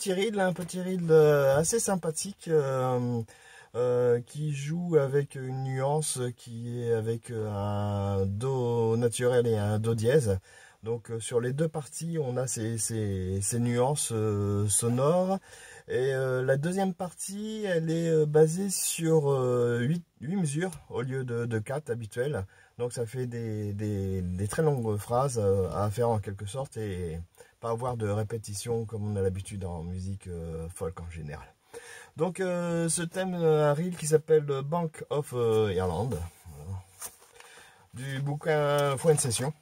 un petit reel assez sympathique qui joue avec une nuance qui est avec un do naturel et un do dièse. Donc sur les deux parties, on a ces nuances sonores. Et la deuxième partie, elle est basée sur 8 mesures au lieu de 4 habituelles. Donc ça fait des très longues phrases à faire en quelque sorte et pas avoir de répétition comme on a l'habitude en musique folk en général. Donc ce thème, un reel qui s'appelle Bank of Ireland, voilà, du bouquin Fouine Session.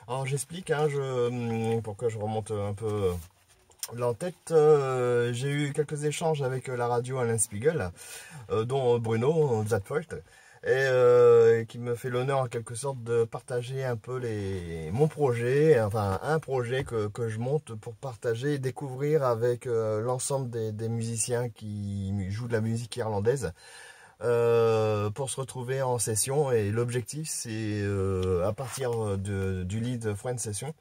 Alors j'explique, hein, pourquoi je remonte un peu l'en-tête. J'ai eu quelques échanges avec la radio Alain Spiegel, dont Bruno Zatfolt, et qui me fait l'honneur en quelque sorte de partager un peu mon projet, enfin un projet que je monte pour partager et découvrir avec l'ensemble des musiciens qui jouent de la musique irlandaise. Pour se retrouver en session, et l'objectif c'est à partir du lead Fouine Session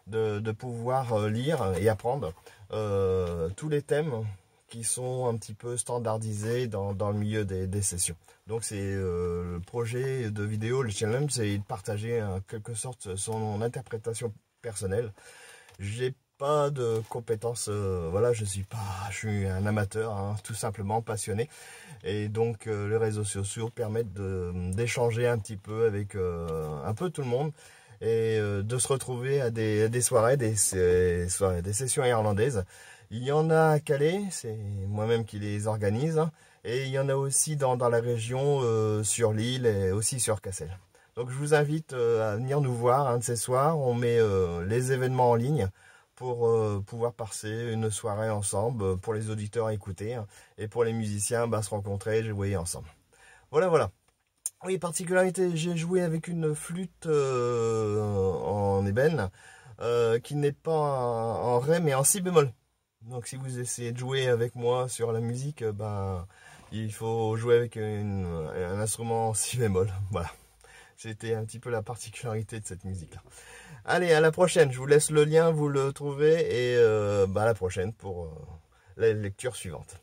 de pouvoir lire et apprendre tous les thèmes qui sont un petit peu standardisés dans le milieu des sessions. Donc c'est le projet de vidéo, le challenge, c'est de partager en quelque sorte son interprétation personnelle. J'ai pas de compétences, voilà, je suis un amateur, hein, tout simplement passionné, et donc les réseaux sociaux permettent d'échanger un petit peu avec un peu tout le monde, et de se retrouver à des soirées, des sessions irlandaises. Il y en a à Calais, c'est moi-même qui les organise, hein, et il y en a aussi dans la région, sur l'île et aussi sur Cassel. Donc je vous invite à venir nous voir un de ces soirs. On met les événements en ligne pour pouvoir passer une soirée ensemble, pour les auditeurs à écouter, hein, et pour les musiciens se rencontrer, jouer ensemble. Voilà. Oui, particularité, j'ai joué avec une flûte en ébène qui n'est pas en ré mais en si bémol. Donc si vous essayez de jouer avec moi sur la musique, il faut jouer avec un instrument en si bémol. Voilà. C'était un petit peu la particularité de cette musique-là. Allez, à la prochaine. Je vous laisse le lien, vous le trouvez. Et à la prochaine pour la lecture suivante.